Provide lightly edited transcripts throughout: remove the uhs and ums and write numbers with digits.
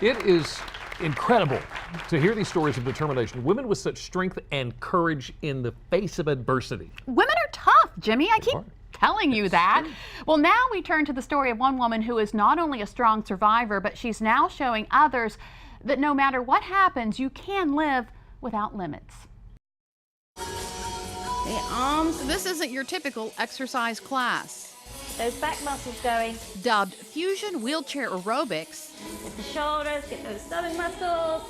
It is incredible to hear these stories of determination. Women with such strength and courage in the face of adversity. Women are tough, Jimmy. I keep telling you that. Well, now we turn to the story of one woman who is not only a strong survivor, but she's now showing others that no matter what happens, you can live without limits. The arms. This isn't your typical exercise class. Those back muscles going. Dubbed Fusion Wheelchair Aerobics, Get the shoulders, get those stomach muscles.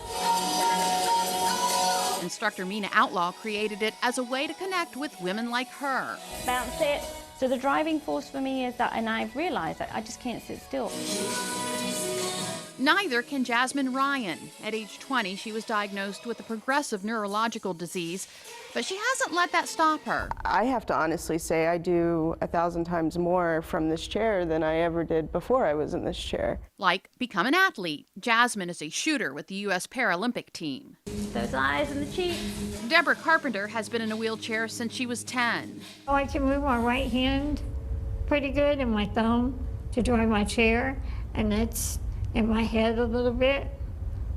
instructor Mina Outlaw created it as a way to connect with women like her. Bounce it. So the driving force for me is that, and I've realized that I just can't sit still. Neither can Jasmin Ryan. At age 20, she was diagnosed with a progressive neurological disease, but she hasn't let that stop her. I have to honestly say I do 1,000 times more from this chair than I ever did before I was in this chair. Like become an athlete. Jasmin is a shooter with the U.S. Paralympic team. Those eyes and the cheeks. Deborah Carpenter has been in a wheelchair since she was 10. I can move my right hand pretty good and my thumb to drive my chair, and that's in my head a little bit,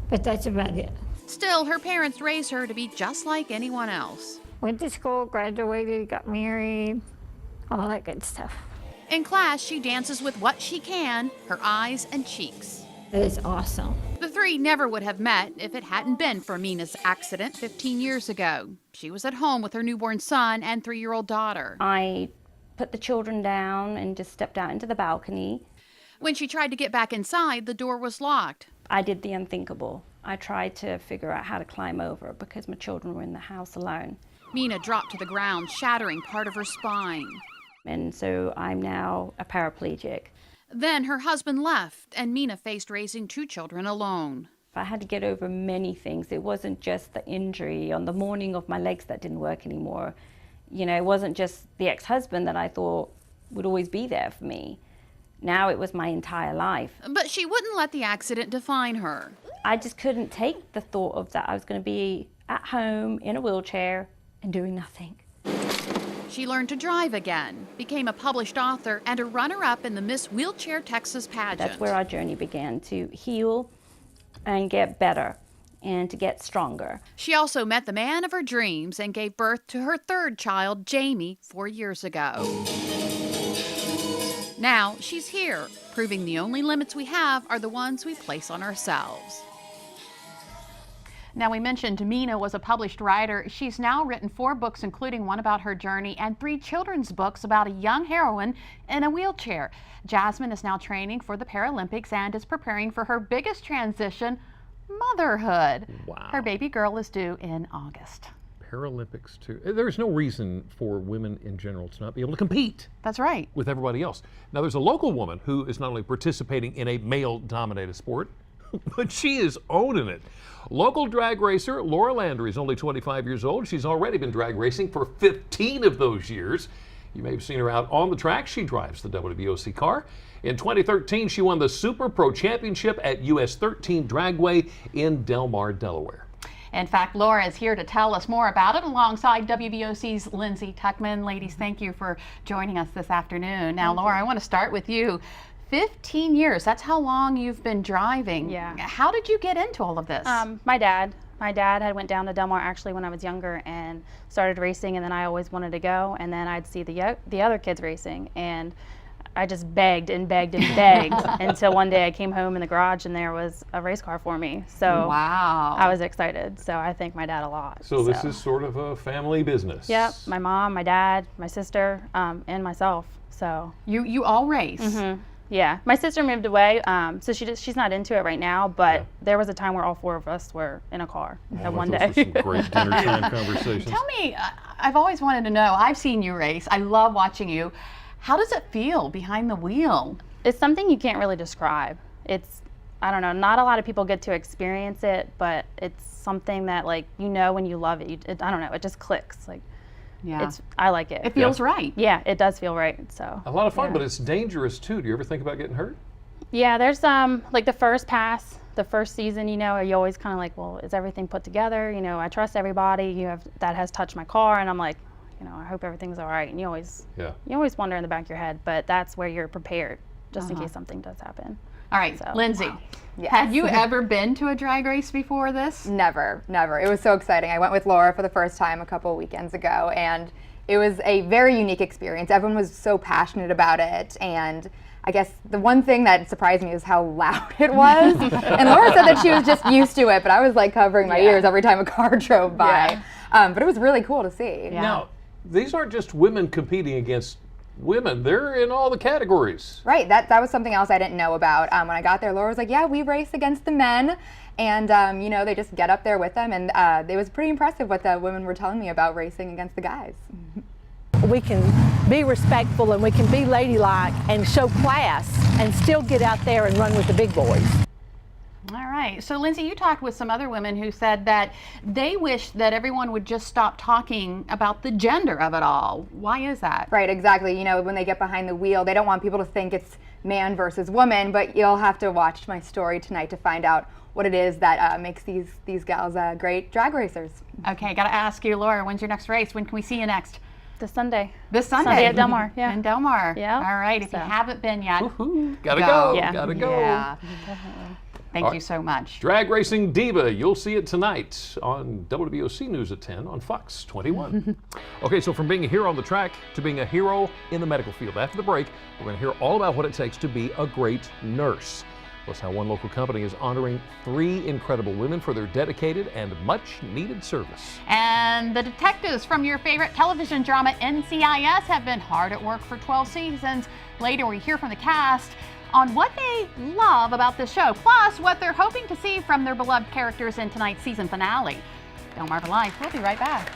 but that's about it. Still, her parents raised her to be just like anyone else. Went to school, graduated, got married, all that good stuff. In class, she dances with what she can, her eyes and cheeks. It is awesome. The three never would have met if it hadn't been for Mina's accident 15 years ago. She was at home with her newborn son and 3-year-old daughter. I put the children down and just stepped out into the balcony. When she tried to get back inside, the door was locked. I did the unthinkable. I tried to figure out how to climb over because my children were in the house alone. Mina dropped to the ground, shattering part of her spine. And so I'm now a paraplegic. Then her husband left, and Mina faced raising 2 children alone. I had to get over many things. It wasn't just the injury on the morning of my legs that didn't work anymore. You know, it wasn't just the ex-husband that I thought would always be there for me. Now it was my entire life. But she wouldn't let the accident define her. I just couldn't take the thought of that I was going to be at home in a wheelchair and doing nothing. She learned to drive again, became a published author, and a runner-up in the Miss Wheelchair Texas pageant. That's where our journey began, to heal and get better and to get stronger. She also met the man of her dreams and gave birth to her 3rd child, Jamie, 4 years ago. Now she's here, proving the only limits we have are the ones we place on ourselves. Now, we mentioned Mina was a published writer. She's now written 4 books, including one about her journey, and 3 children's books about a young heroine in a wheelchair. Jasmin is now training for the Paralympics and is preparing for her biggest transition, motherhood. Wow. Her baby girl is due in August. Paralympics too. There's no reason for women in general to not be able to compete. That's right. With everybody else. Now there's a local woman who is not only participating in a male-dominated sport, but she is owning it. Local drag racer Laurel Andrews is only 25 years old. She's already been drag racing for 15 of those years. You may have seen her out on the track. She drives the WBOC car. In 2013, she won the Super Pro Championship at US 13 Dragway in Delmarva, Delaware. In fact, Laura is here to tell us more about it alongside WBOC's Lindsay Tuchman. Ladies, thank you for joining us this afternoon. Now, Laura, I want to start with you. 15 years, that's how long you've been driving. Yeah. How did you get into all of this? My dad had went down to Delmarva actually when I was younger and started racing, and then I always wanted to go, and then I'd see the other kids racing, and I just begged and begged and begged until one day I came home in the garage and there was a race car for me. So wow. I was excited. So I thank my dad a lot. So this is sort of a family business. Yep, my mom, my dad, my sister, and myself. So you all race. Mm-hmm. Yeah, my sister moved away, so she's not into it right now. But there was a time where all 4 of us were in a car at one day. Those were some great dinner time conversations. Tell me, I've always wanted to know. I've seen you race. I love watching you. How does it feel behind the wheel? It's something you can't really describe. It's, I don't know, not a lot of people get to experience it, but it's something that, like, you know when you love it, I don't know, it just clicks. Like, yeah, I like it. It feels right. Yeah, it does feel right. So a lot of fun, but it's dangerous too. Do you ever think about getting hurt? Yeah, there's like the first pass, the first season, you know, you always kind of like, well, is everything put together? You know, I trust everybody. That has touched my car, and I'm like, you know, I hope everything's all right. And you always wonder in the back of your head, but that's where you're prepared, just in case something does happen. All right, So, Lindsay, Yes. had you ever been to a drag race before this? Never. It was so exciting. I went with Laura for the first time a couple weekends ago, and it was a very unique experience. Everyone was so passionate about it, and I guess the one thing that surprised me is how loud it was. And Laura said that she was just used to it, but I was like covering my ears every time a car drove by. But it was really cool to see. Now, these aren't just women competing against women. They're in all the categories. Right, that was something else I didn't know about. When I got there, Laura was like, yeah, we race against the men. And, you know, they just get up there with them. And it was pretty impressive what the women were telling me about racing against the guys. We can be respectful and we can be ladylike and show class and still get out there and run with the big boys. All right. So, Lindsay, you talked with some other women who said that they wish that everyone would just stop talking about the gender of it all. Why is that? Right, exactly. You know, when they get behind the wheel, they don't want people to think it's man versus woman, but you'll have to watch my story tonight to find out what it is that makes these gals great drag racers. Okay, got to ask you, Laura, when's your next race? When can we see you next? This Sunday. This Sunday. Sunday at Delmar, yeah. In Delmar. Yeah. All right, if you haven't been yet, Gotta go. Yeah. Gotta go. Yeah. Definitely. Thank you so much. Drag Racing Diva, you'll see it tonight on WWOC News at 10 on Fox 21. Okay, so from being a hero on the track to being a hero in the medical field. After the break, we're going to hear all about what it takes to be a great nurse. Plus how one local company is honoring 3 incredible women for their dedicated and much needed service. And the detectives from your favorite television drama NCIS have been hard at work for 12 seasons. Later we hear from the cast on what they love about the show, plus what they're hoping to see from their beloved characters in tonight's season finale. DelmarvaLife, we'll be right back.